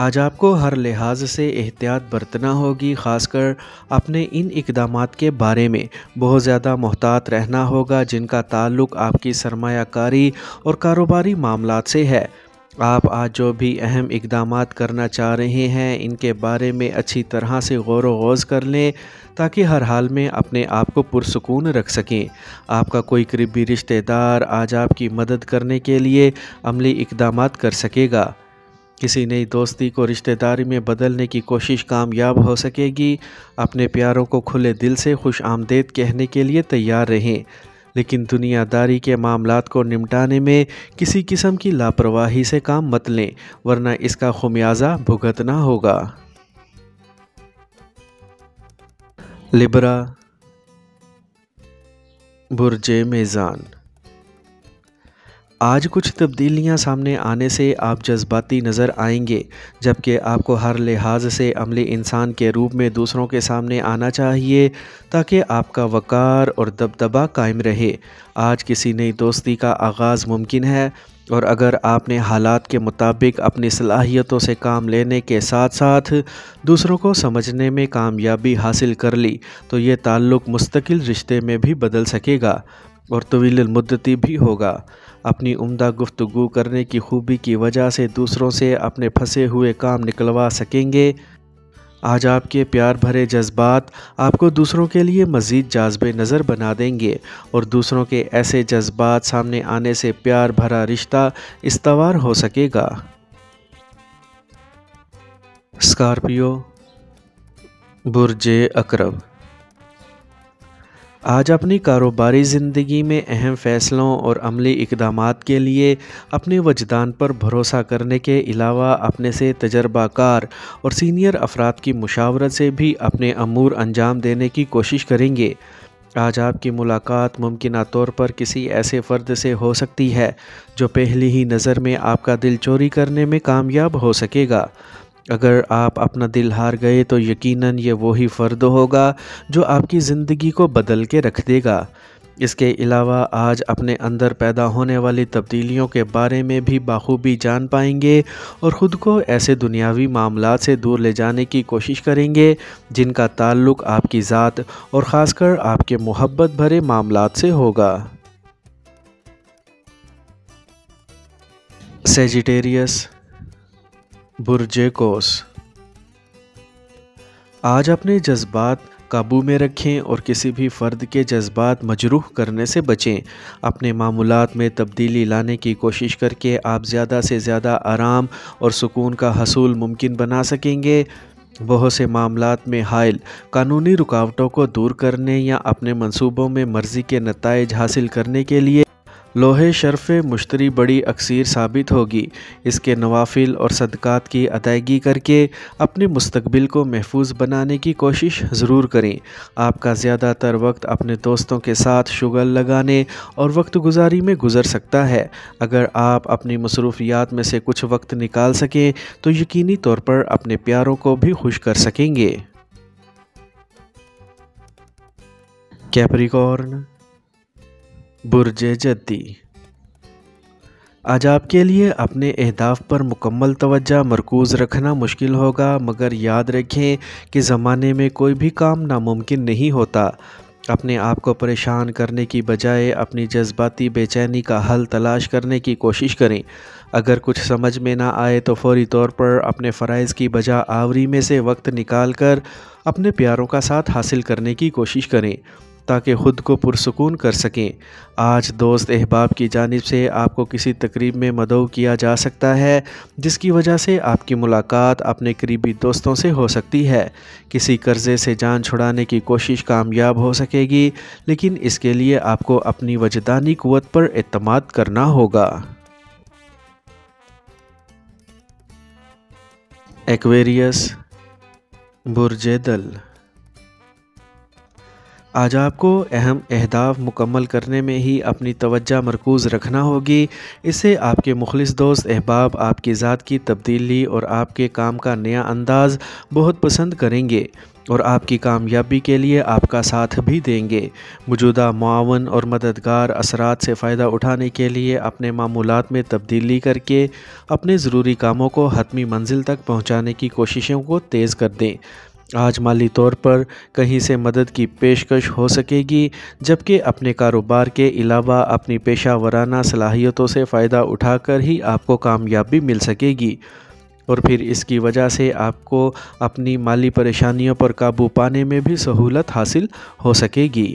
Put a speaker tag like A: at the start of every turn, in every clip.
A: آج آپ کو ہر لحاظ سے احتیاط برتنا ہوگی، خاص کر اپنے ان اقدامات کے بارے میں بہت زیادہ محتاط رہنا ہوگا جن کا تعلق آپ کی سرمایہ کاری اور کاروباری معاملات سے ہے۔ آپ آج جو بھی اہم اقدامات کرنا چاہ رہے ہیں ان کے بارے میں اچھی طرح سے غور و خوض کر لیں تاکہ ہر حال میں اپنے آپ کو پرسکون رکھ سکیں۔ آپ کا کوئی قریبی رشتہ دار آج آپ کی مدد کرنے کے لیے عملی اقدامات کر سکے گا۔ کسی نئی دوستی کو رشتہ داری میں بدلنے کی کوشش کامیاب ہو سکے گی۔ اپنے پیاروں کو کھلے دل سے خوش آمدید کہنے کے لیے تیار رہیں، لیکن دنیا داری کے معاملات کو نمٹانے میں کسی قسم کی لاپرواہی سے کام مت لیں، ورنہ اس کا خمیازہ بھگتنا ہوگا۔ لبرا، برج میزان۔ آج کچھ تبدیلیاں سامنے آنے سے آپ جذباتی نظر آئیں گے، جبکہ آپ کو ہر لحاظ سے عملی انسان کے روپ میں دوسروں کے سامنے آنا چاہیے تاکہ آپ کا وقار اور دبدبہ قائم رہے۔ آج کسی نئی دوستی کا آغاز ممکن ہے، اور اگر آپ نے حالات کے مطابق اپنی صلاحیتوں سے کام لینے کے ساتھ ساتھ دوسروں کو سمجھنے میں کامیابی حاصل کر لی تو یہ تعلق مستقل رشتے میں بھی بدل سکے گا اور طویل المدتی بھی ہوگا۔ اپنی عمدہ گفتگو کرنے کی خوبی کی وجہ سے دوسروں سے اپنے پھنسے ہوئے کام نکلوا سکیں گے۔ آج آپ کے پیار بھرے جذبات آپ کو دوسروں کے لیے مزید جاذب نظر بنا دیں گے، اور دوسروں کے ایسے جذبات سامنے آنے سے پیار بھرا رشتہ استوار ہو سکے گا۔ اسکارپیو، برج عقرب۔ آج اپنی کاروباری زندگی میں اہم فیصلوں اور عملی اقدامات کے لیے اپنے وجدان پر بھروسہ کرنے کے علاوہ اپنے سے تجربہ کار اور سینئر افراد کی مشاورت سے بھی اپنے امور انجام دینے کی کوشش کریں گے۔ آج آپ کی ملاقات ممکنہ طور پر کسی ایسے فرد سے ہو سکتی ہے جو پہلی ہی نظر میں آپ کا دل چوری کرنے میں کامیاب ہو سکے گا۔ اگر آپ اپنا دل ہار گئے تو یقیناً یہ وہی فرد ہوگا جو آپ کی زندگی کو بدل کے رکھ دے گا۔ اس کے علاوہ آج اپنے اندر پیدا ہونے والی تبدیلیوں کے بارے میں بھی بخوبی جان پائیں گے اور خود کو ایسے دنیاوی معاملات سے دور لے جانے کی کوشش کریں گے جن کا تعلق آپ کی ذات اور خاص کر آپ کے محبت بھرے معاملات سے ہوگا۔ سیجیٹیریس، برج قوس۔ آج اپنے جذبات قابو میں رکھیں اور کسی بھی فرد کے جذبات مجروح کرنے سے بچیں۔ اپنے معاملات میں تبدیلی لانے کی کوشش کر کے آپ زیادہ سے زیادہ آرام اور سکون کا حصول ممکن بنا سکیں گے۔ بہت سے معاملات میں حائل قانونی رکاوٹوں کو دور کرنے یا اپنے منصوبوں میں مرضی کے نتائج حاصل کرنے کے لیے لوحِ شرف مشتری بڑی اکثیر ثابت ہوگی۔ اس کے نوافل اور صدقات کی ادائیگی کر کے اپنے مستقبل کو محفوظ بنانے کی کوشش ضرور کریں۔ آپ کا زیادہ تر وقت اپنے دوستوں کے ساتھ شگل لگانے اور وقت گزاری میں گزر سکتا ہے۔ اگر آپ اپنی مصروفیات میں سے کچھ وقت نکال سکیں تو یقینی طور پر اپنے پیاروں کو بھی خوش کر سکیں گے۔ کیپریکارن، برج جدی۔ آج آپ کے لیے اپنے اہداف پر مکمل توجہ مرکوز رکھنا مشکل ہوگا، مگر یاد رکھیں کہ زمانے میں کوئی بھی کام ناممکن نہیں ہوتا۔ اپنے آپ کو پریشان کرنے کی بجائے اپنی جذباتی بے چینی کا حل تلاش کرنے کی کوشش کریں۔ اگر کچھ سمجھ میں نہ آئے تو فوری طور پر اپنے فرائض کی بجا آوری میں سے وقت نکال کر اپنے پیاروں کا ساتھ حاصل کرنے کی کوشش کریں تاکہ خود کو پرسکون کر سکیں۔ آج دوست احباب کی جانب سے آپ کو کسی تقریب میں مدعو کیا جا سکتا ہے جس کی وجہ سے آپ کی ملاقات اپنے قریبی دوستوں سے ہو سکتی ہے۔ کسی قرضے سے جان چھڑانے کی کوشش کامیاب ہو سکے گی، لیکن اس کے لیے آپ کو اپنی وجدانی قوت پر اعتماد کرنا ہوگا۔ ایکویریس، برج دل۔ آج آپ کو اہم اہداف مکمل کرنے میں ہی اپنی توجہ مرکوز رکھنا ہوگی۔ اس سے آپ کے مخلص دوست احباب آپ کی ذات کی تبدیلی اور آپ کے کام کا نیا انداز بہت پسند کریں گے، اور آپ کی کامیابی کے لیے آپ کا ساتھ بھی دیں گے۔ موجودہ معاون اور مددگار اثرات سے فائدہ اٹھانے کے لیے اپنے معمولات میں تبدیلی کر کے اپنے ضروری کاموں کو حتمی منزل تک پہنچانے کی کوششوں کو تیز کر دیں۔ آج مالی طور پر کہیں سے مدد کی پیشکش ہو سکے گی، جبکہ اپنے کاروبار کے علاوہ اپنی پیشہ ورانہ صلاحیتوں سے فائدہ اٹھا کر ہی آپ کو کامیابی مل سکے گی، اور پھر اس کی وجہ سے آپ کو اپنی مالی پریشانیوں پر قابو پانے میں بھی سہولت حاصل ہو سکے گی۔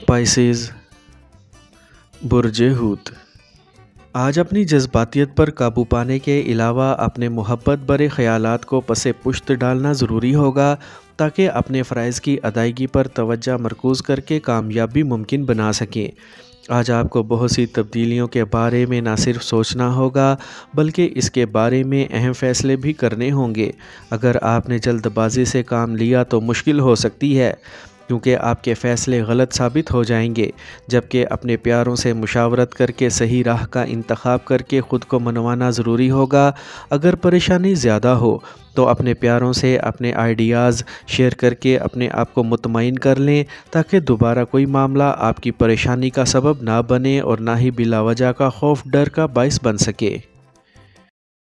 A: پائسیز، برج حوت۔ آج اپنی جذباتیت پر قابو پانے کے علاوہ اپنے محبت بھرے خیالات کو پس پشت ڈالنا ضروری ہوگا تاکہ اپنے فرائض کی ادائیگی پر توجہ مرکوز کر کے کامیابی ممکن بنا سکیں۔ آج آپ کو بہت سی تبدیلیوں کے بارے میں نہ صرف سوچنا ہوگا بلکہ اس کے بارے میں اہم فیصلے بھی کرنے ہوں گے۔ اگر آپ نے جلد بازی سے کام لیا تو مشکل ہو سکتی ہے، کیونکہ آپ کے فیصلے غلط ثابت ہو جائیں گے، جبکہ اپنے پیاروں سے مشاورت کر کے صحیح راہ کا انتخاب کر کے خود کو منوانا ضروری ہوگا۔ اگر پریشانی زیادہ ہو تو اپنے پیاروں سے اپنے آئیڈیاز شیئر کر کے اپنے آپ کو مطمئن کر لیں تاکہ دوبارہ کوئی معاملہ آپ کی پریشانی کا سبب نہ بنے اور نہ ہی بلا وجہ کا خوف ڈر کا باعث بن سکے۔